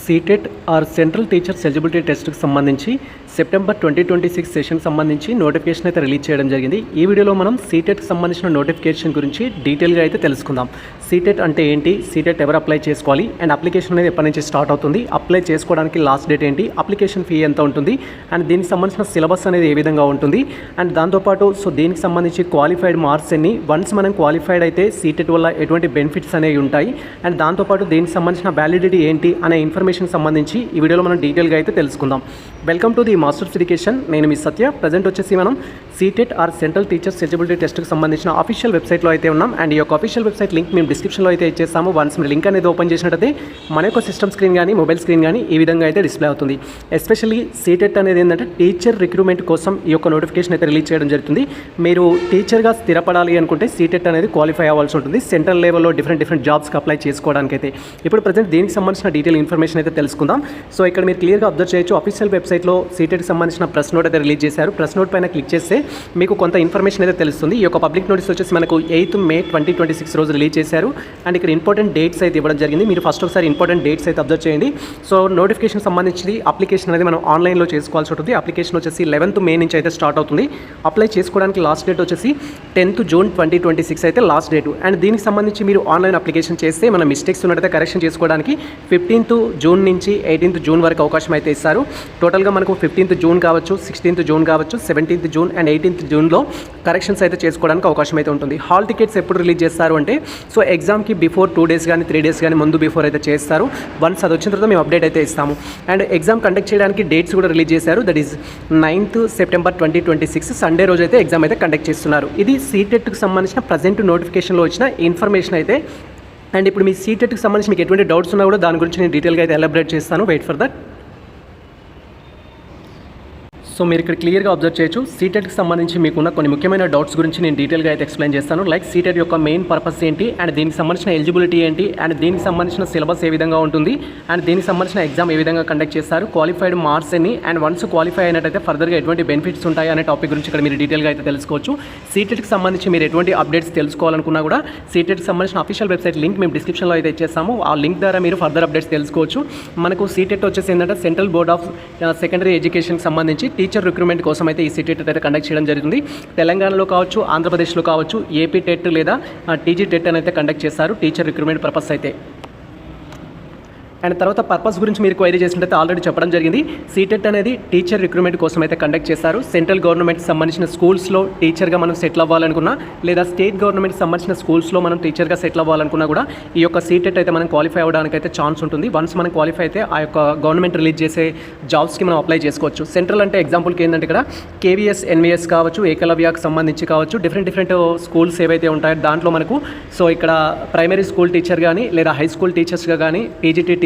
CTET or central teachers eligibility టెస్ట్కి సంబంధించి September 2026 session సంబంధించి నోటిఫికేషన్ అయితే రిలీజ్ చేయడం జరిగింది. ఈ వీడియోలో మనం సీటెట్కి సంబంధించిన నోటిఫికేషన్ గురించి డీటెయిల్గా అయితే తెలుసుకుందాం. సీటెట్ అంటే ఏంటి, సీటెట్ ఎవరు అప్లై చేసుకోవాలి, అండ్ అప్లికేషన్ అనేది ఎప్పటి నుంచి స్టార్ట్ అవుతుంది, అప్లై చేసుకోవడానికి లాస్ట్ డేట్ ఏంటి, అప్లికేషన్ ఫీ ఎంత ఉంటుంది, అండ్ దీనికి సంబంధించిన సిలబస్ అనేది ఏ విధంగా ఉంటుంది, అండ్ దాంతోపాటు దీనికి సంబంధించి క్వాలిఫైడ్ మార్క్స్ ఎన్ని, వన్స్ మనం క్వాలిఫైడ్ అయితే సీటెట్ వల్ల ఎటువంటి బెనిఫిట్స్ అనేవి ఉంటాయి, అండ్ దాంతోపాటు దీనికి సంబంధించిన వ్యాలిడిటీ ఏంటి అనే ఇన్ఫర్మేషన్ సంబంధించి ఈ వీడియోలో మనం డీటెయిల్గా అయితే తెలుసుకుందాం. Welcome to the masters education. నేను మీ సత్య. ప్రజెంట్ వచ్చేసి మనం CTET or central teachers eligibility టెస్ట్కి సంబంధించిన అఫీషియల్ వెబ్సైట్లో అయితే ఉన్నాం. అండ్ ఈ యొక్క అఫీషియల్ వెబ్సైట్ లింక్ మేము డిస్క్రిప్షన్లో అయితే ఇచ్చేస్తాము. వన్స్ మీరు లింక్ అనేది ఓపెన్ చేసినట్టయితే మన యొక్క సిస్టమ్ స్క్రీన్ కానీ మొబైల్ స్క్రీన్ కానీ ఈ విధంగా అయితే డిస్ప్లే అవుతుంది. ఎస్పెషల్లీ సీటెట్ అనేది ఏంటంటే టీచర్ రిక్రూట్మెంట్ కోసం ఈ యొక్క నోటిఫికేషన్ అయితే రిలీజ్ చేయడం జరుగుతుంది. మీరు టీచర్గా స్థిరపడాలి అనుకుంటే సీటెట్ అనేది క్వాలిఫై అవ్వాల్సి ఉంటుంది. సెంట్రల్ లెవెల్లో డిఫరెంట్ జాబ్స్కి అప్లై చేసుకోవడానికి అయితే. ఇప్పుడు ప్రజెంట్ దీనికి సంబంధించిన డీటెయిల్ ఇన్ఫర్మేషన్ అయితే తెలుసుకుందాం. సో ఇక్కడ మీరు క్లియర్గా అబ్జర్వ్ చేయొచ్చు, అఫీషియల్ వెబ్సైట్లో సీటెట్కి సంబంధించిన ప్రెస్ నోట్ అయితే రిలీజ్ చేశారు. ప్రెస్ నోట్ పైన క్లిక్ చేస్తే మీకు కొంత ఇన్ఫర్మేషన్ అయితే తెలుస్తుంది. ఈ యొక్క పబ్లిక్ నోటీస్ వచ్చేసి మనకు 8 మే 2026 రోజు రిలీజ్ చేశారు. అండ్ ఇక్కడ ఇంపార్టెంట్ డేట్స్ అయితే ఇవ్వడం జరిగింది. మీరు ఫస్ట్ ఒకసారి ఇంపార్టెంట్ డేట్స్ అయితే అబ్జర్వ్ చేయండి. సో నోటిఫికేషన్ సంబంధించి అప్లికేషన్ అనేది మనం ఆన్లైన్లో చేసుకోవాల్సి ఉంటుంది. అప్లికేషన్ వచ్చేసి 11th మే నుంచి అయితే స్టార్ట్ అవుతుంది. అప్లై చేసుకోవడానికి లాస్ట్ డేట్ వచ్చేసి 10th జూన్ 2026 అయితే లాస్ట్ డేట్. అండ్ దీనికి సంబంధించి మీరు ఆన్లైన్ అప్లికేషన్ చేస్తే మన మిస్టేక్స్ ఉన్నట్టయితే కరెక్షన్ చేసుకోవడానికి 15th జూన్ నుంచి 18th జూన్ వరకు అవకాశం అయితే ఇస్తారు. టోటల్గా మనకు 15th జూన్ కావచ్చు, 16th జూన్ కావచ్చు, 17th జూన్ అండ్ 18th జూన్లో కరెక్షన్స్ అయితే చేసుకోవడానికి అవకాశం అయితే ఉంటుంది. హాల్ టికెట్స్ ఎప్పుడు రిలీజ్ చేస్తారు అంటే ఎగ్జామ్కి బిఫోర్ 2 days కానీ 3 days కానీ ముందు బిఫోర్ అయితే చేస్తారు. వన్స్ అది వచ్చిన తర్వాత మేము అప్డేట్ అయితే ఇస్తాము. అండ్ ఎగ్జామ్ కండక్ట్ చేయడానికి డేట్స్ కూడా రిలీజ్ చేశారు. That is 9th September 2026 Sunday రోజు అయితే ఎగ్జామ్ అయితే కండక్ట్ చేస్తున్నారు. ఇది సీటెట్కి సంబంధించిన ప్రజెంట్ నోటిఫికేషన్లో వచ్చిన ఇన్ఫర్మేషన్ అయితే. అండ్ ఇప్పుడు మీ సీటెట్కి సంబంధించి మీకు ఎటువంటి డౌట్స్ ఉన్నా కూడా దాని గురించి నేను డీటెయిల్గా అయితే ఎలాబరేట్ చేస్తాను. Wait for that. సో మీరు ఇక్కడ క్లియర్గా అబ్జర్వ్ చేయొచ్చు, సీటెట్కి సంబంధించి మీకున్న కొన్ని ముఖ్యమైన డౌట్స్ గురించి నేను డీటెయిల్గా అయితే ఎక్స్ప్లెయిన్ చేస్తాను. లైక్ సీటెట్ యొక్క మెయిన్ పర్పస్ ఏంటి, అండ్ దీనికి సంబంధించిన ఎలిజిబిలిటీ ఏంటి, అండ్ దీనికి సంబంధించిన సిలబస్ ఏ విధంగా ఉంటుంది, అండ్ దీనికి సంబంధించిన ఎగ్జామ్ ఏ విధంగా కండక్ట్ చేస్తారు, క్వాలిఫైడ్ మార్క్స్ ఎన్ని, అండ్ వన్స్ క్వాలిఫై అయినట్టయితే ఫర్దర్గా ఎటువంటి బెనిఫిట్స్ ఉంటాయి అనే టాపిక్ గురించి ఇక్కడ మీరు డీటెయిల్గా అయితే తెలుసుకోవచ్చు. సీటెట్కి సంబంధించి మీరు ఎటువంటి అప్డేట్స్ తెలుసుకోవాలనుకున్నా కూడా సీటెట్కి సంబంధించిన అఫీషియల్ వెబ్సైట్ లింక్ మేము డిస్క్రిప్షన్లో అయితే ఇచ్చేస్తాము. ఆ లింక్ ద్వారా మీరు ఫర్దర్ అప్డేట్స్ తెలుసుకోవచ్చు. మనకు సీటెట్ వచ్చేసి ఏంటంటే సెంట్రల్ బోర్డ్ ఆఫ్ సెకండరీ ఎడ్యుకేషన్కి సంబంధించి టీచర్ రిక్రూట్మెంట్ కోసం అయితే ఈ సీటెట్ అయితే కండక్ట్ చేయడం జరుగుతుంది. తెలంగాణలో కావచ్చు, ఆంధ్రప్రదేశ్లో కావచ్చు, ఏపీ టెట్ లేదా టీజీ టెట్ అని అయితే కండక్ట్ చేస్తారు టీచర్ రిక్రూట్మెంట్ పర్పస్ అయితే. అండ్ తర్వాత పర్పస్ గురించి మీరు క్వైరీ చేసినట్టయితే ఆల్రెడీ చెప్పడం జరిగింది. సీటెట్ అనేది టీచర్ రిక్రూట్మెంట్ కోసం అయితే కండక్ట్ చేస్తారు. సెంట్రల్ గవర్నమెంట్ సంబంధించిన స్కూల్స్లో టీచర్గా మనం సెటిల్ అవ్వాలనుకున్నా, లేదా స్టేట్ గవర్నమెంట్ సంబంధించిన స్కూల్స్లో మనం టీచర్గా సెటిల్ అవ్వాలనుకున్నా కూడా ఈ యొక్క సీటెట్ అయితే మనం క్వాలిఫై అవ్వడానికి అయితే ఛాన్స్ ఉంటుంది. వన్స్ మనం క్వాలిఫై అయితే ఆ యొక్క గవర్నమెంట్ రిలీజ్ చేసే జాబ్స్కి మనం అప్లై చేసుకోవచ్చు. సెంట్రల్ అంటే ఎగ్జాంపుల్కి ఏంటంటే ఇక్కడ కేవీఎస్, ఎన్వీఎస్ కావచ్చు, ఏకలవ్యకి సంబంధించి కావచ్చు, డిఫరెంట్ స్కూల్స్ ఏవైతే ఉంటాయో దాంట్లో మనకు ఇక్కడ ప్రైమరీ స్కూల్ టీచర్ కానీ లేదా హై స్కూల్ టీచర్స్గా కానీ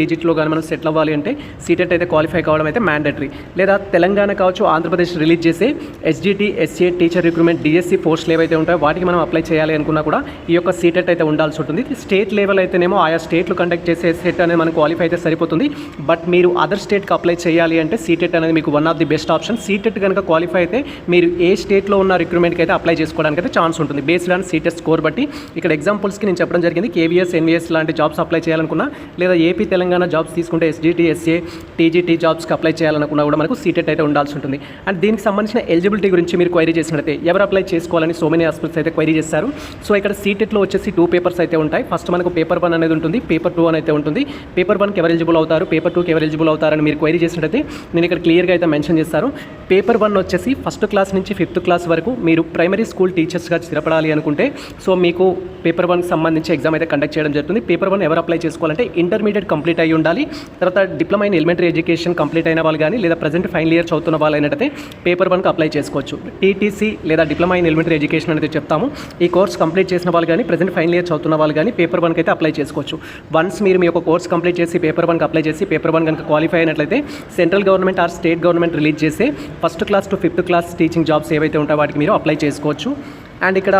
టీజీటీలో కానీ మనం సెటిల్ అవ్వాలి అంటే సీటెట్ అయితే క్వాలిఫై కావడం అయితే మ్యాండేటరీ. లేదా తెలంగాణ కావచ్చు, ఆంధ్రప్రదేశ్ రిలీజ్ చేసే SGT, SC teacher recruitment DSC పోస్టులు ఏవైతే ఉంటాయో వాటికి మనం అప్లై చేయాలి అనుకున్నా కూడా ఈ యొక్క సీటెట్ అయితే ఉండాల్సి ఉంటుంది. స్టేట్ లెవెల్ అయితేనేమో ఆయా స్టేట్లు కండక్ట్ చేసే సెట్ అనేది మనకు క్వాలిఫై అయితే సరిపోతుంది. బట్ మీరు అదర్ స్టేట్కి అప్లై చేయాలి అంటే సీటెట్ అనేది మీకు one of the best option. CTET కనుక క్వాలిఫై అయితే మీరు ఏ స్టేట్లో ఉన్న రిక్రూట్మెంట్కి అయితే అప్లై చేసుకోవడానికి అయితే ఛాన్స్ ఉంటుంది బేస్డ్ ఆన్ సీటెట్ స్కోర్ బట్టి. ఇక్కడ ఎగ్జాంపుల్స్కి నేను చెప్పడం జరిగింది. కేవీఎస్, ఎన్వీఎస్ లాంటి జాబ్స్ అప్లై చేయాలనుకున్నా, లేదా ఏపీ తెలంగాణ జాబ్స్ తీసుకుంటే ఎస్జిటి, ఎస్ఏ, టీజీటీ జాబ్స్కి అప్లై చేయాలనుకున్నా కూడా మనకు సీటెట్ అయితే ఉండాల్సి ఉంటుంది. అండ్ దీనికి సంబంధించిన ఎలిజిబిలిటీ గురించి మీరు క్వైరీ చేసినట్లయితే ఎవరు అప్లై చేసుకోవాలని సో మెనీ ఆస్పెక్ట్స్ అయితే క్వైరీ చేస్తారు. సో ఇక్కడ సీటెట్లో వచ్చేసి 2 పేపర్స్ అయితే ఉంటాయి. ఫస్ట్ మనకు పేపర్ 1 అనేది ఉంటుంది, పేపర్ 2 అని అయితే ఉంటుంది. పేపర్ 1కి ఎవరు ఎలిజిబుల్ అవుతారు, పేపర్ 2కి ఎవరు ఎలిజిబుల్ అవుతారని మీరు క్వైరీ చేసినట్లయితే నేను ఇక్కడ క్లియర్గా అయితే మెన్షన్ చేస్తాను. పేపర్ 1 వచ్చేసి 1st క్లాస్ నుంచి 5th క్లాస్ వరకు మీరు ప్రైమరీ స్కూల్ టీచర్స్గా స్థిరపడాలి అనుకుంటే సో మీకు పేపర్ 1కి సంబంధించి ఎగ్జామ్ అయితే కండక్ట్ చేయడం జరుగుతుంది. పేపర్ 1 ఎవరు అప్లై చేసుకోవాలంటే ఇంటర్మీడియట్ కంప్లీట్ అయ్యి ఉండాలి, తర్వాత diploma in elementary education complete అయిన వాళ్ళు కానీ లేదా ప్రజెంట్ ఫైనల్ ఇయర్ చదువుతున్న వాళ్ళు అయినట్టయితే పేపర్ 1కి అప్లై చేసుకోవచ్చు. టీటీసీ లేదా డిప్లొమా ఇన్ ఎలిమెంటరీ ఎడ్యుకేషన్ అనేది చెప్తాము. ఈ కోర్స్ కంప్లీట్ చేసిన వాళ్ళు కానీ ప్రజెంట్ ఫైనల్ ఇయర్ చదువుతున్న వాళ్ళు కానీ పేపర్ 1కి అయితే అప్లై చేసుకోవచ్చు. వన్స్ మీరు మీ యొక్క కోర్స్ కంప్లీట్ చేసి పేపర్ 1కి అప్లై చేసి పేపర్ 1 కనుక క్వాలిఫై అయినట్లయితే central government or state government release చేసే 1st class to 5th class teaching jobs ఏవైతే ఉంటాయో వాటికి మీరు అప్లై చేసుకోవచ్చు. అండ్ ఇక్కడ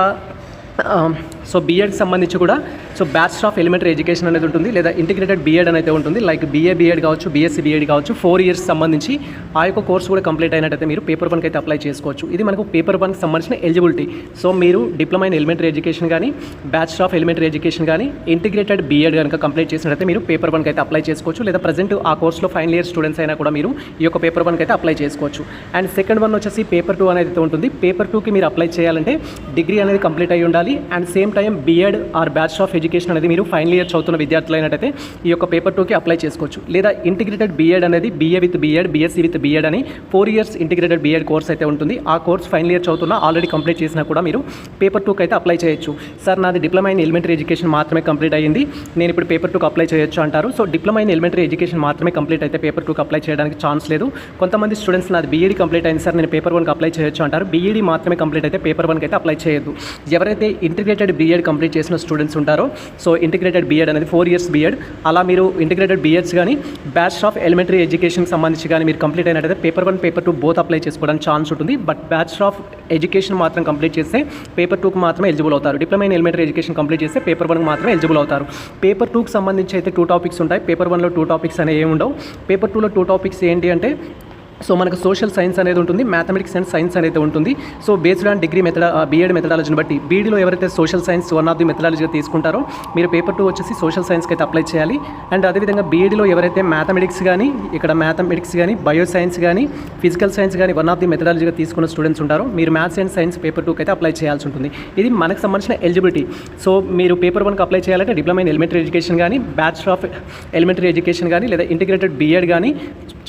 సో బీఎడ్కి సంబంధించి కూడా so bachelor of elementary education అనేది ఉంటుంది, లేదా ఇంటిగ్రేటెడ్ బీఎడ్ అనేది ఉంటుంది. లైక్ బీఎడ్ కావచ్చు, బీఎస్సీ బీఎడ్ కావచ్చు, 4 years సంబంధించి ఆ యొక్క కోర్స్ కూడా కంప్లీట్ అయినట్టయితే మీరు పేపర్ 1కి అయితే అప్లై చేసుకోవచ్చు. ఇది మనకు పేపర్ 1కి సంబంధించిన ఎలిజిబిలిటీ. సో మీరు డిప్లొమా ఇన్ ఎలిమెంటరీ ఎడ్యుకేషన్ కానీ, బ్యాచిలర్ ఆఫ్ ఎలిమెంటరీ ఎడ్యుకేషన్ కానీ, ఇంటిగ్రేటెడ్ బీఎడ్ కనుక కంప్లీట్ చేసినట్టయితే మీరు పేపర్ 1కి అయితే అప్లై చేసుకోవచ్చు. లేదా ప్రజెంట్ ఆ కోర్సులో ఫైనల్ ఇయర్ స్టూడెంట్స్ అయినా కూడా మీరు ఈ యొక్క పేపర్ 1కి అయితే అప్లై చేసుకోవచ్చు. అండ్ సెకండ్ వన్ వచ్చేసి పేపర్ 2 అనేది ఉంటుంది. పేపర్ 2కి మీరు అప్లై చేయాలంటే డిగ్రీ అనేది కంప్లీట్ అయి ఉండాలి. And same time BEd or bachelor of education అనేది మీరు ఫైనల్ ఇయర్ చదువుతున్న విద్యార్థులు అయినట్టయితే ఈ యొక్క పేపర్ 2కి అప్లై చేసుకోవచ్చు. లేదా ఇంటిగ్రేటెడ్ బీఎడ్ అనేది BA with BEd, BSc with BEd అని 4 years ఇంటిగ్రేటెడ్ బీఎడ్ కోర్స్ అయితే ఉంటుంది. ఆ కోర్స్ ఫైనల్ ఇయర్ చదువుతున్నా ఆల్రెడీ కంప్లీట్ చేసినా కూడా మీరు పేపర్ 2కి అయితే అప్లై చేయొచ్చు. సార్ నాది డిప్లొమా ఇన్ ఎలిమెంటరీ ఎడ్యుకేషన్ మాత్రమే కంప్లీట్ అయ్యింది, నేను ఇప్పుడు పేపర్ 2కి అప్లై చేయొచ్చు అంటారు. So diploma in elementary education మాత్రమే కంప్లీట్ అయితే పేపర్ 2కి అప్లై చేయడానికి ఛాన్స్ లేదు. కొంతమంది స్టూడెంట్స్ నాది బీఈడీ కంప్లీట్ అయింది సార్, నేను పేపర్ 1కి అప్లై చేయొచ్చు అంటారు. బీఈడీ మాత్రమే కంప్లీట్ అయితే పేపర్ 1కి అయితే అప్లై చేయొద్దు. ఎవరైతే ఇంటిగ్రేటెడ్ బీఎడ్ కంప్లీట్ చేసిన స్టూడెంట్స్ ఉంటారో, సో ఇంటిగ్రేటెడ్ బీఎడ్ అనేది 4 years బీఎడ్, అలా మీరు ఇంటిగ్రేటెడ్ బీఎడ్స్ కానీ బ్యాచిలర్ ఆఫ్ ఎలిమెంటరీ ఎడ్యుకేషన్కి సంబంధించి కానీ మీరు కంప్లీట్ అయినట్టయితే పేపర్ 1 పేపర్ 2 బోత్ అప్లై చేసుకోవడానికి ఛాన్స్ ఉంటుంది. బట్ బ్యాచిలర్ ఆఫ్ ఎడ్యుకేషన్ మాత్రం కంప్లీట్ చేస్తే పేపర్ 2కి మాత్రమే ఎలిజిబుల్ అవుతారు. Diploma in elementary education complete చేస్తే పేపర్ 1కి మాత్రమే ఎలిజిబుల్ అవుతారు. పేపర్ 2కి సంబంధించి అయితే 2 topics ఉంటాయి. పేపర్ 1లో 2 topics అనేవి ఏమి ఉండవు. పేపర్ 2లో 2 topics ఏంటి అంటే, సో మనకు సోషల్ సైన్స్ అనేది ఉంటుంది, మ్యాథమెటిక్స్ అండ్ సైన్స్ అనేది ఉంటుంది. So based on degree BEd మెథడాలజీని బట్టి బీఈడీలో ఎవరైతే social science one of the మెథడాలజీగా తీసుకుంటారో మీరు పేపర్ 2 వచ్చేసి సోషల్ సైన్స్కి అయితే అప్లై చేయాలి. అండ్ అదేవిధంగా బీఈడీలో ఎవరైతే మ్యాథమెటిక్స్ కానీ బయో సైన్స్ కానీ ఫిజికల్ సైన్స్ కానీ వన్ ఆఫ్ ది మెథడాలజీగా తీసుకున్న స్టూడెంట్స్ ఉంటారో మీరు మ్యాథ్స్ అండ్ సైన్స్ పేపర్ 2కి అయితే అప్లై చేయాల్సి ఉంటుంది. ఇది మనకు సంబంధించిన ఎలిజిబిలిటీ. సో మీరు పేపర్ 1కి అప్లై చేయాలంటే డిప్లొమా ఇన్ ఎలిమెంటరీ ఎడ్యుకేషన్ కానీ, బ్యాచిలర్ ఆఫ్ ఎలిమెంటరీ ఎడ్యుకేషన్ కానీ, లేదా ఇంటిగ్రేటెడ్ బీఎడ్ కానీ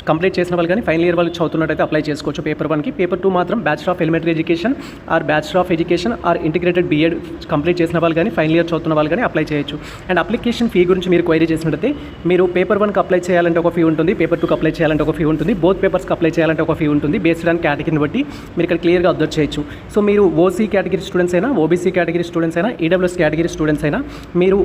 కంప్లీట్ చేసిన వాళ్ళు కానీ ఫైనల్ ఇయర్ వాళ్ళు చదువుతున్నట్టయితే అప్లై చేసుకోవచ్చు పేపర్ 1కి. పేపర్ 2 మాత్రం bachelor of elementary education or bachelor of education or integrated BEd complete చేసిన వాళ్ళు కానీ ఫైనల్ ఇయర్ చదువుతున్న వాళ్ళు కానీ అప్లై చేయొచ్చు. అండ్ అప్లికేషన్ ఫీ గురించి మీరు క్వైరీ చేసినట్టయితే మీరు పేపర్ 1కి అప్లై చేయాలంటే ఒక ఫీ ఉంటుంది, పేపర్ 2కి అప్లై చేయాలంటే ఒక ఫీ ఉంటుంది, బోత్ పేపర్స్కి అప్లై చేయాలంటే ఒక ఫీ ఉంటుంది. బేస్డ్ ఆన్ కేటగిరీని బట్టి మీరు ఇక్కడ క్లియర్గా అబ్జర్వ్ చేయొచ్చు. సో మీరు ఓసీ కేటగిరీ స్టూడెంట్స్ అయినా, ఓబీసీ కేటగిరీ స్టూడెంట్స్ అయినా, ఈడబ్ల్యూఎస్ కేటగిరీ స్టూడెంట్స్ అయినా మీరు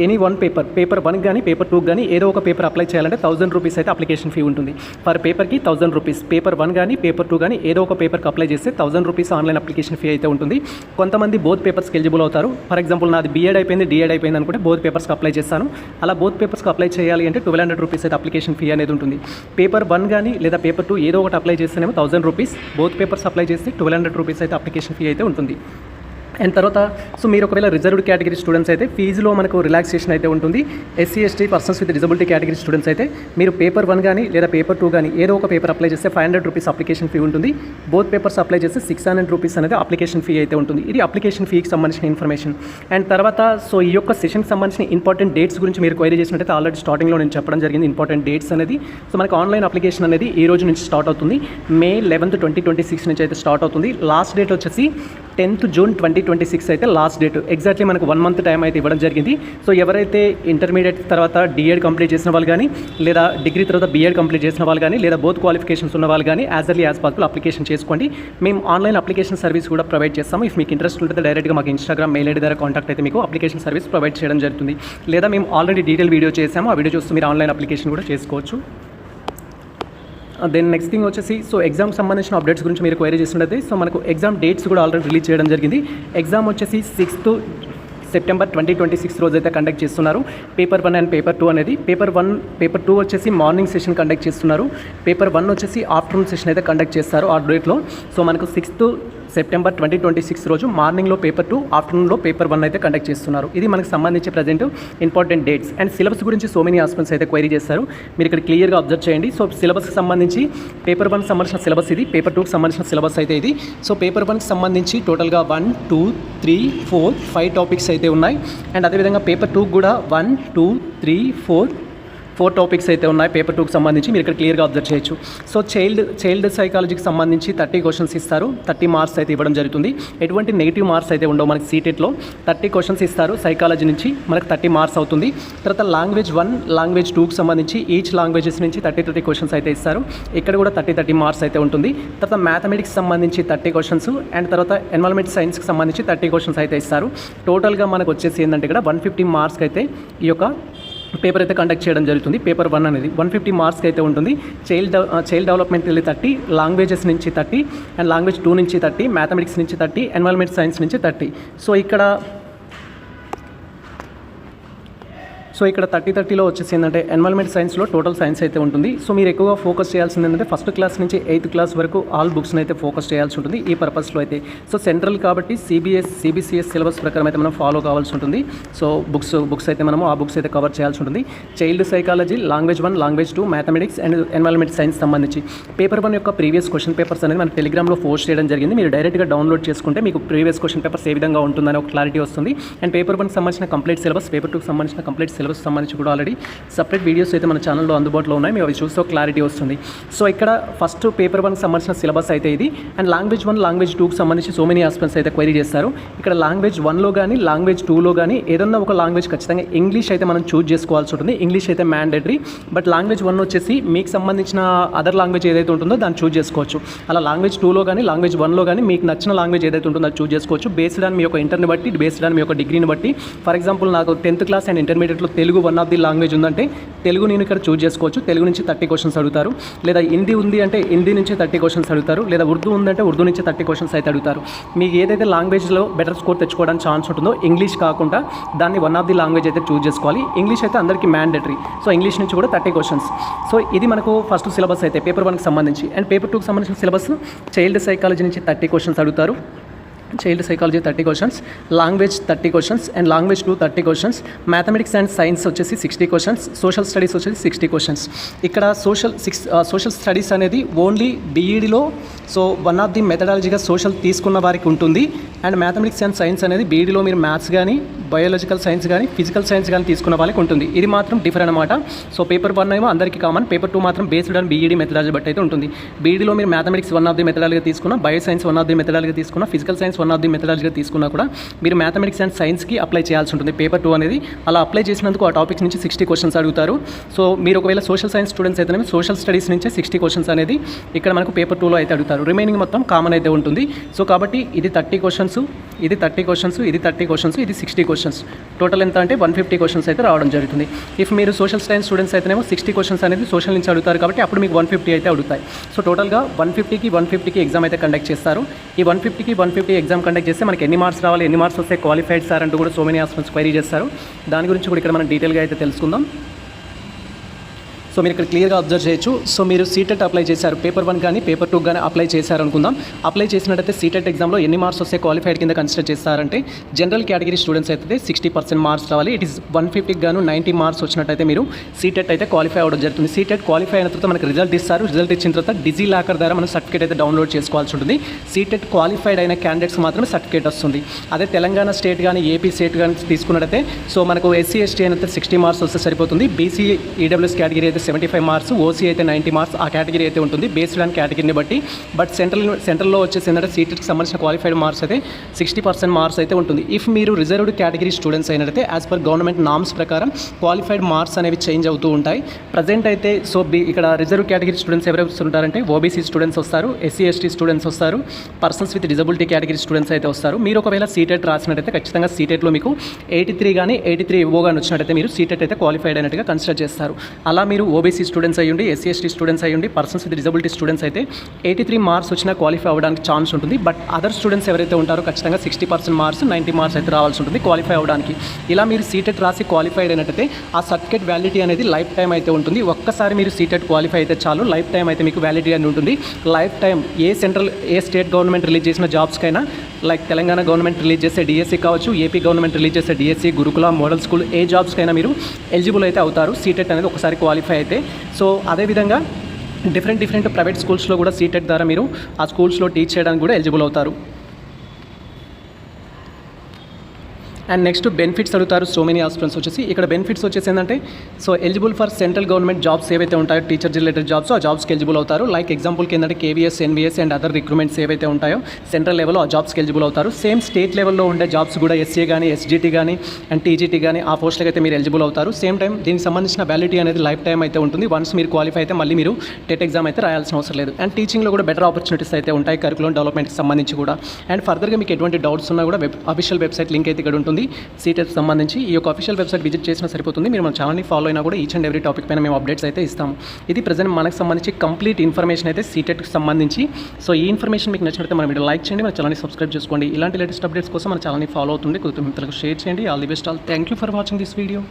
ఎనీ వన్ పేపర్ 1కి కానీ పేపర్ 2కి కానీ ఏదో ఒక పేపర్ అప్లై చేయాలంటే 1000 రూపీస్ అయితే అప్లికేషన్ ఫీ ఉంటుంది. పర్ పేపర్కి 1000 రూపీస్. పేపర్ 1 కానీ పేపర్ 2 కానీ ఏదో ఒక పేపర్కి అప్లై చేస్తే 1000 రూపీస్ ఆన్లైన్ అప్లికేషన్ ఫీ అయితే ఉంటుంది. కొంతమంది బోత్ పేపర్స్కి ఎలిజిబుల్ అవుతారు. ఫర్ ఎగ్జాంపుల్ నాది బీఎడ్ అయిపోయింది, డిఎడ్ అయిపోయింది అనుకుంటే బోత్ పేపర్స్కి అప్లై చేస్తాను. అలా బోత్ పేపర్స్కి అప్లై చేయాలి అంటే 1200 రూపీస్ అయితే అప్లికేషన్ ఫీ అనేది ఉంటుంది. పేపర్ 1 కానీ లేదా పేపర్ 2 ఏదో ఒకటి అప్లై చేస్తేనేమో 1000 రూపీస్, బోత్ పేపర్స్ అప్లై చేస్తే 1200 రూపీస్ అయితే అప్లికేషన్ ఫీ అయితే ఉంటుంది. అండ్ తర్వాత సో మీరు ఒకవేళ రిజర్వ్డ్ కేటగిరీ స్టూడెంట్స్ అయితే ఫీజులో మనకు రిలాక్సేషన్ అయితే ఉంటుంది. SC ST persons with disability category students అయితే మీరు పేపర్ 1 కానీ లేదా పేపర్ 2 కానీ ఏదో ఒక పేపర్ అప్లై చేస్తే 500 రూపీస్ అప్లికేషన్ ఫీ ఉంటుంది. బోత్ పేపర్స్ అప్లై చేస్తే 600 రూపీస్ అనేది అప్లికేషన్ ఫీ అయితే ఉంటుంది. ఇది అప్లికేషన్ ఫీకి సంబంధించిన ఇన్ఫర్మేషన్. అండ్ తర్వాత సో ఈ యొక్క సెషన్కి సంబంధించిన ఇంపార్టెంట్ డేట్స్ గురించి మీరు క్వైరీ చేసినట్టయితే ఆల్రెడీ స్టార్టింగ్లో నేను చెప్పడం జరిగింది. ఇంపార్టెంట్ డేట్స్ అనేది సో మనకు ఆన్లైన్ అప్లికేషన్ అనేది ఈ రోజు నుంచి స్టార్ట్ అవుతుంది. May 11th 2026 నుంచి అయితే స్టార్ట్ అవుతుంది. లాస్ట్ డేట్ వచ్చేసి 10th June 2026 అయితే లాస్ట్ డేట్. ఎగ్జాక్ట్లీ మనకు 1 month టైం అయితే ఇవ్వడం జరిగింది. సో ఎవరైతే ఇంటర్మీడియట్ తర్వాత డిఎడ్ కంప్లీట్ చేసిన వాళ్ళు కానీ, లేదా డిగ్రీ తర్వాత బీఎడ్ కంప్లీట్ చేసిన వాళ్ళు కానీ, లేదా బోత్ క్వాలిఫికేషన్స్ ఉన్న వాళ్ళు కానీ as early as possible application చేసుకోండి. మేము ఆన్లైన్ అప్లికేషన్ సర్వీస్ కూడా ప్రొవైడ్ చేస్తాము. ఇఫ్ మీకు ఇంట్రెస్ట్ ఉంటే డైరెక్ట్గా మాకు ఇన్స్టాగ్రామ్ మెయిల్ ఐడి ద్వారా కాంటాక్ట్ అయితే మీకు అప్లికేషన్ సర్వీస్ ప్రొవైడ్ చేయడం జరుగుతుంది. లేదా మేము ఆల్రెడీ డీటెయిల్ వీడియో చేసాము, ఆ వీడియో చూస్తూ మీరు ఆన్లైన్ అప్లికేషన్ కూడా చేసుకోవచ్చు. దెన్ నెక్స్ట్ థింగ్ వచ్చేసి సో ఎగ్జామ్ సంబంధించిన అప్డేట్స్ గురించి మీరు క్వైరీ చేసినట్లయితే సో మనకు ఎగ్జామ్ డేట్స్ కూడా ఆల్రెడీ రిలీజ్ చేయడం జరిగింది. ఎగ్జామ్ వచ్చేసి 6th September 2026 రోజు అయితే కండక్ట్ చేస్తున్నారు. పేపర్ 1 అండ్ పేపర్ 2 అనేది. పేపర్ 2 వచ్చేసి మార్నింగ్ సెషన్ కండక్ట్ చేస్తున్నారు. పేపర్ 1 వచ్చేసి ఆఫ్టర్నూన్ సెషన్ అయితే కండక్ట్ చేస్తారు ఆ డేట్లో. సో మనకు 6th September 2026 రోజు మార్నింగ్లో పేపర్ 2, ఆఫ్టర్నూన్లో పేపర్ 1 అయితే కండక్ట్ చేస్తున్నారు. ఇది మనకు సంబంధించి present important dates. And syllabus గురించి సో మెనీ ఆస్పెక్ట్స్ అయితే క్వైరీ చేస్తారు. మీరు ఇక్కడ క్లియర్గా అబ్జర్వ్ చేయండి. సో సిలబస్కి సంబంధించి పేపర్ 1 సంబంధించిన సిలబస్ ఇది, పేపర్ 2కి సంబంధించిన సిలబస్ అయితే ఇది. సో పేపర్ 1కి సంబంధించి టోటల్గా 1, 2, 3, 4, 5 టాపిక్స్ అయితే ఉన్నాయి. అండ్ అదేవిధంగా పేపర్ 2 కూడా 1, 2, 3, 4 టాపిక్స్ అయితే ఉన్నాయి పేపర్ 2కి సంబంధించి. మీరు ఇక్కడ క్లియర్గా అబ్జర్వ్ చేయొచ్చు. సో చైల్డ్ సైకాలజీకి సంబంధించి 30 క్వశ్చన్స్ ఇస్తారు. 30 మార్క్స్ అయితే ఇవ్వడం జరుగుతుంది. ఎటువంటి నెగిటివ్ మార్క్స్ అయితే ఉండవు మనకి సీటెట్లో. 30 క్వశ్చన్స్ ఇస్తారు సైకాలజీ నుంచి, మనకు 30 మార్క్స్ అవుతుంది. తర్వాత లాంగ్వేజ్ 1, లాంగ్వేజ్ 2కి సంబంధించి ఈచ్ లాంగ్వేజెస్ నుంచి 30 క్వశ్చన్స్ అయితే ఇస్తారు. ఇక్కడ కూడా 30 మార్క్స్ అయితే ఉంటుంది. తర్వాత మ్యాథమెటిక్స్ సంబంధించి 30 క్వశ్చన్స్ అండ్ తర్వాత ఎన్విరాన్మెంట్ సైన్స్కి సంబంధించి 30 క్వశ్చన్స్ అయితే ఇస్తారు. టోటల్గా మనకు వచ్చేసి ఏంటంటే ఇక్కడ 150 మార్క్స్కి అయితే ఈ యొక్క పేపర్ అయితే కండక్ట్ చేయడం జరుగుతుంది. పేపర్ 1 అనేది 150 మార్క్స్కి అయితే ఉంటుంది. చైల్డ్ డెవలప్మెంట్ వెళ్ళి 30, లాంగ్వేజెస్ నుంచి 30 అండ్ లాంగ్వేజ్ 2 నుంచి 30, మ్యాథమెటిక్స్ నుంచి 30, ఎన్విరాన్మెంట్ సైన్స్ నుంచి 30. సో ఇక్కడ సో ఇక్కడ 30-30లో వచ్చేసి ఏంటంటే ఎన్వైరన్మెంట్ సైన్స్లో టోటల్ సైన్స్ అయితే ఉంటుంది. సో మీరు ఎక్కువగా ఫోకస్ చేయాల్సింది ఏంటంటే ఫస్ట్ క్లాస్ నుంచి 8th క్లాస్ వరకు ఆల్ బుక్స్ని అయితే ఫోకస్ చేయాల్సి ఉంటుంది ఈ పర్పస్లో అయితే. సో సెంట్రల్ కాబట్టి సిబిసిఎస్ సిలబస్ ప్రకారం అయితే మనం ఫాలో కావాల్సి ఉంటుంది. సో బుక్స్ అయితే మనము ఆ బుక్స్ అయితే కవర్ చేయాల్సి ఉంటుంది. Child psychology, language 1, language 2, mathematics and environment science సంబంధించి పేపర్ 1 యొక్క ప్రీవియస్ క్వశ్చన్ పేపర్స్ అనేది మన టెలిగ్రామ్లో పోస్ట్ చేయడం జరిగింది. మీరు డైరెక్ట్గా డౌన్లోడ్ చేసుకుంటే మీకు ప్రీవియస్ క్వశ్చన్ పేపర్స్ ఏ విధంగా ఉంటుందని ఒక క్లారిటీ వస్తుంది. అండ్ పేపర్ 1కి సంబంధించిన కంప్లీట్ సిలబస్, పేపర్ 2కి సంబంధించిన కంప్లీట్ సిలబస్ సంబంధించి కూడా ఆల్రెడీ సపరేట్ వీడియోస్ అయితే మన ఛానల్లో అందుబాటులో ఉన్నాయి. మీరు అవి చూస్తే క్లారిటీ వస్తుంది. సో ఇక్కడ ఫస్ట్ పేపర్ 1కి సంబంధించిన సిలబస్ అయితే ఇది. అండ్ లాంగ్వేజ్ 1, లాంగ్వేజ్ 2కి సంబంధించి సో మెనీ ఆస్పెక్ట్స్ అయితే క్వైరీ చేస్తారు. ఇక్కడ లాంగ్వేజ్ 1లో కానీ లాంగ్వేజ్ 2లో కానీ ఏదన్నా ఒక లాంగ్వేజ్ ఖచ్చితంగా ఇంగ్లీష్ అయితే మనం చూజ్ చేసుకోవాల్సి ఉంటుంది. ఇంగ్లీష్ అయితే మ్యాండేటరీ. బట్ లాంగ్వేజ్ 1 వచ్చేసి మీకు సంబంధించిన అదర్ లాంగ్వేజ్ ఏదైతే ఉంటుందో దాన్ని చూజ్ చేసుకోవచ్చు. అలా లాంగ్వేజ్ 2లో కానీ లాంగ్వేజ్ 1లో కానీ మీకు నచ్చిన లాంగ్వేజ్ ఏదైతే ఉంటుందో అది చూజ్ చేసుకోవచ్చు. బేస్డ్ ఆన్ మీ యొక్క ఇంటర్ని బట్టి, బేస్డ్ ఆన్ మీ యొక్క డిగ్రీని బట్టి. ఫర్ ఎగ్జాంపుల్ నాకు 10th క్లాస్ అండ్ ఇంటర్మీడియట్లో Telugu one of the language ఉందంటే తెలుగు నేను ఇక్కడ చూజ్ చేసుకోవచ్చు. తెలుగు నుంచి 30 క్వశ్చన్స్ అడుగుతారు. లేదా హిందీ ఉంది అంటే హిందీ నుంచి 30 క్వశ్చన్స్ అడుగుతారు. లేదా ఉర్దూ ఉందంటే ఉర్దూ నుంచి 30 క్వశ్చన్స్ అయితే అడుగుతారు. మీకు ఏదైతే లాంగ్వేజ్లో బెటర్ స్కోర్ తెచ్చుకోవడానికి ఛాన్స్ ఉంటుందో ఇంగ్లీష్ కాకుండా దాన్ని వన్ ఆఫ్ ది లాంగ్వేజ్ అయితే చూజ్ చేసుకోవాలి. ఇంగ్లీష్ అయితే అందరికీ మ్యాండేటరీ. సో ఇంగ్లీష్ నుంచి కూడా 30 క్వశ్చన్స్. సో ఇది మనకు ఫస్ట్ సిలబస్ అయితే పేపర్ 1కి సంబంధించి. అండ్ పేపర్ 2కి సంబంధించిన సిలబస్ చైల్డ్ సైకాలజీ నుంచి 30 క్వశ్చన్స్ అడుగుతారు. Child psychology 30 questions, language 30 questions and language 2 30 questions, mathematics and science వచ్చేసి 60 క్వశ్చన్స్, సోషల్ స్టడీస్ వచ్చేసి 60 క్వశ్చన్స్. ఇక్కడ సోషల్ స్టడీస్ అనేది ఓన్లీ బీఈడీలో సో వన్ ఆఫ్ ది మెథడాలజీగా సోషల్ తీసుకున్న వారికి ఉంటుంది. అండ్ మ్యాథమెటిక్స్ అండ్ సైన్స్ అనేది బీఈడీలో మీరు మ్యాథ్స్ కానీ, బయాలజికల్ సైన్స్ కానీ, ఫిజికల్ సైన్స్ కానీ తీసుకున్న వాళ్ళకి ఉంటుంది. ఇది మాత్రం డిఫరెంట్ అనమాట. సో పేపర్ 1 ఏమో అందరికీ కామన్, పేపర్ 2 మాత్రం బేస్డ్ ఆన్ బీఈడీ మెథడాలజీ బట్టి అయితే ఉంటుంది. బీఈడీలో మీరు మ్యాథమెటిక్స్ వన్ ఆఫ్ ది మెథడాలజీగా తీసుకున్న, bio science one of the మెథడాలజీగా తీసుకున్న, physical science one of the మెథడాలజీగా తీసుకున్నా కూడా మీరు మ్యాథమెటిక్స్ అండ్ సైన్స్కి అప్లై చేయాల్సి ఉంటుంది పేపర్ 2 అనేది. అలా అప్లై చేసినందుకు ఆ టాపిక్స్ నుంచి 60 క్వశ్చన్స్ అడుగుతారు. సో మీరు ఒకవేళ సోషల్ సైన్స్ స్టూడెంట్స్ అయితే సోషల్ స్టడీస్ నుంచే 60 క్వశ్చన్స్ అనేది ఇక్కడ మనకు పేపర్ 2లో అయితే అడుగుతారు. రిమైనింగ్ మొత్తం కామన్ అయితే ఉంటుంది. సో కాబట్టి ఇది 30 క్వశ్చన్స్, ఇది 30 క్వశ్చన్స్, ఇది 30 క్వశ్చన్స్, ఇది 60 క్వశ్చన్స్. టోటల్ ఎంత అంటే 150 క్వశ్చన్స్ అయితే రావడం జరుగుతుంది. ఇఫ్ మీరు సోషల్ సైన్స్ స్టూడెంట్స్ అయితేనేమో 60 క్వశ్చన్స్ అనేది సోషల్ నుంచి అడుగుతారు కాబట్టి అప్పుడు మీకు 150 అయితే అడుగుతాయి. సో టోటల్గా 150కి ఎగ్జామ్ అయితే కండక్ట్ చేస్తారు. ఈ 150 ఎగ్జామ్ కండక్ట్ చేస్తే మనకి ఎన్ని మార్క్స్ రావాలి, ఎన్ని మార్క్స్ వస్తే క్వాలిఫైడ్ సార్ అంటూ కూడా సో మెనీ ఆస్పెక్ట్స్ క్వైరీ చేస్తారు. దాని గురించి కూడా ఇక్కడ మనం డీటెయిల్గా అయితే తెలుసుకుందాం. సో మీరు ఇక్కడ క్లియర్గా అబ్జర్వ్ చేయొచ్చు. సో మీరు సీటెట్ అప్లై చేశారు, పేపర్ 1 కానీ పేపర్ 2 కానీ అప్లై చేశారు అనుకుందాం. అప్లై చేసినట్టయితే సీటెట్ ఎగ్జామ్లో ఎన్ని మార్క్స్ వస్తే క్వాలిఫైడ్ కింద కన్సిడర్ చేస్తారంటే జనరల్ కేటగిరీ స్టూడెంట్స్ అయితే 60% మార్క్స్ రావాలి. ఇట్ ఈస్ 150కి గాను 90 మార్క్స్ వచ్చినట్టయితే మీరు సీటెట్ అయితే క్వాలిఫై అవ్వడం జరుగుతుంది. సీటెట్ క్వాలిఫై అయిన తర్వాత మనకు రిజల్ట్ ఇస్తారు. రిజల్ట్ ఇచ్చిన తర్వాత డిజీ లాకర్ ద్వారా మనం సర్టిఫికేట్ అయితే డౌన్లోడ్ చేసుకోవాల్సి ఉంటుంది. సీటెట్ క్వాలిఫైడ్ అయిన క్యాండిడేట్స్ మాత్రమే సర్టిఫికేట్ వస్తుంది. అదే తెలంగాణ స్టేట్ కానీ ఏపీ స్టేట్ కానీ తీసుకున్నట్టయితే సో మనకు ఎస్సీ ఎస్టీ అయితే 60 మార్క్స్ వస్తే సరిపోతుంది. బీసీ ఈడబ్ల్యూఎస్ కేటగిరీ అయితే 75 మార్క్స్, ఓసీ అయితే 90 మార్క్స్ ఆ కేటగిరీ అయితే ఉంటుంది బేస్డ్ ఆన్ కేటగిరీని బట్టి. బట్ సెంట్రల్లో వచ్చేసి ఏంటంటే సీటెట్కి సంబంధించిన క్వాలిఫైడ్ మార్క్స్ అయితే 60% మార్క్స్ అయితే ఉంటుంది. ఇఫ్ మీరు రిజర్వ్డ్ కేటగిరీ స్టూడెంట్స్ అయినట్టయితే యాజ్ పర్ గవర్నమెంట్ నామ్స్ ప్రకారం క్వాలిఫైడ్ మార్క్స్ అనేవి చేంజ్ అవుతూ ఉంటాయి. ప్రజెంట్ అయితే సో ఇక్కడ రిజర్వ్ కేటగిరీ స్టూడెంట్స్ ఎవరు వస్తుంటారంటే ఓబీసీ స్టూడెంట్స్ వస్తారు, ఎస్సీ ఎస్టీ స్టూడెంట్స్ వస్తారు, persons with disability category students అయితే వస్తారు. మీరు ఒకవేళ సీటెట్ రాసినట్టయితే ఖచ్చితంగా సీటెట్లో మీకు 83 కానీ 83 ఎబో కానీ వచ్చినట్టయితే మీరు సీటెట్ అయితే క్వాలిఫైడ్ అయినట్టుగా కన్సిడర్ చేస్తారు. అలా మీరు ఓబీసీ స్టూడెంట్స్ అయ్యండి, ఎస్సీ ఎస్టీ స్టూడెంట్స్ అయ్యండి, పర్సన్స్ విత్ డిజబిలిటీ స్టూడెంట్స్ అయితే 83 మార్క్స్ వచ్చినా క్వాలిఫై అవ్వడానికి ఛాన్స్ ఉంటుంది. బట్ అదర్ స్టూడెంట్స్ ఎవరైతే ఉంటారో ఖచ్చితంగా 60% మార్క్స్, 90 మార్క్స్ అయితే రావాల్సి ఉంటుంది క్వాలిఫై అవ్వడానికి. ఇలా మీరు సీటెట్ రాసి క్వాలిఫైడ్ అయినట్టయితే ఆ సర్టిఫికేట్ వ్యాలిడిటీ అనేది లైఫ్ టైం అయితే ఉంటుంది. ఒక్కసారి మీరు సీటెట్ క్వాలిఫై అయితే చాలు, లైఫ్ టైం అయితే మీకు వ్యాలిడిటీ అని ఉంటుంది. లైఫ్ టైం ఏ స్టేట్ గవర్నమెంట్ రిలీజ్ చేసిన జాబ్స్కైనా, లైక్ తెలంగాణ గవర్నమెంట్ రిలీజ్ చేసే డిఎస్సి కావచ్చు, ఏపీ గవర్నమెంట్ రిలీజ్ చేసే డిఎస్సి, గురుకుల, మోడల్ స్కూల్ ఏ జాబ్స్కైనా మీరు ఎలిజిబుల్ అయితే అవుతారు సీటెట్ అనేది ఒకసారి క్వాలిఫై అయితే. సో అదేవిధంగా డిఫరెంట్ ప్రైవేట్ స్కూల్స్లో కూడా సీటెట్ ద్వారా మీరు ఆ స్కూల్స్లో టీచ్ చేయడానికి కూడా ఎలిజిబుల్ అవుతారు. అండ్ నెక్స్ట్ బెనిఫిట్స్ అడుగుతారు. సో మెనీ ఆస్పిరెంట్స్ వచ్చేసి ఇక్కడ బెనిఫిట్స్ వచ్చేసి ఏంటంటే so eligible for central government jobs ఏవైతే ఉంటాయో టీచర్ రిలేటెడ్ జాబ్స్ ఆ జాబ్స్కి ఎలిజిబుల్ అవుతారు. లైక్ ఎగ్జాంపుల్కి ఏంటంటే KVS, NVS and other recruitments ఏవైతే ఉంటాయో సెంట్రల్ లెవెల్లో ఆ జాబ్స్కి ఎలిజిబుల్ అవుతారు. సేమ్ స్టేట్ లెవెల్లో ఉండే జాబ్స్ కూడా ఎస్సీ కానీ, ఎస్జిటి కానీ అండ్ టీజీటీ కానీ ఆ పోస్టులకు అయితే మీరు ఎలిజిబుల్ అవుతారు. సేమ్ టైం దీనికి సంబంధించిన వ్యాలిడిటీ అనేది లైఫ్ టైం అయితే ఉంటుంది. వన్స్ మీరు క్వాలిఫై అయితే మళ్ళీ మీరు టెట్ ఎగ్జామ్ అయితే రాయాల్సిన అవసరం లేదు. అండ్ టీచింగ్లో కూడా బెటర్ ఆపర్చునిటీస్ అయితే ఉంటాయి కరికులం డెవలప్మెంట్కి సంబంధించి కూడా. అండ్ ఫర్దర్గా మీకు ఎటువంటి డౌట్స్ ఉన్నా కూడా అఫీషియల్ వెబ్సైట్ లింక్ అయితే ఇక్కడ ఉంటుంది. సీటెట్ సంబంధించి ఈ యొక్క అఫీషియల్ వెబ్సైట్ విజిట్ చేసినా సరిపోతుంది. మీరు మన ఛానల్ని ఫాలో అయినా కూడా ఈచ్ అండ్ ఎవ్రీ టాపిక్ పైన మేము అప్డేట్స్ అయితే ఇస్తాము. ఇది ప్రజెంట్ మనకు సంబంధించి కంప్లీట్ ఇన్ఫర్మేషన్ అయితే సీటెట్కి సంబంధించి. సో ఈ ఇన్ఫర్మేషన్ మీకు నచ్చినట్లయితే మన వీడియో లైక్ చేయండి, మన ఛానల్ని సబ్స్క్రైబ్ చేసుకోండి. ఇలాంటి లేటెస్ట్ అప్డేట్స్ కోసం మన ఛానల్ని ఫాలో అవుతుంది, కొద్దిగా మిత్రులకు షేర్ చేయండి. All the best all. Thank you for watching this video.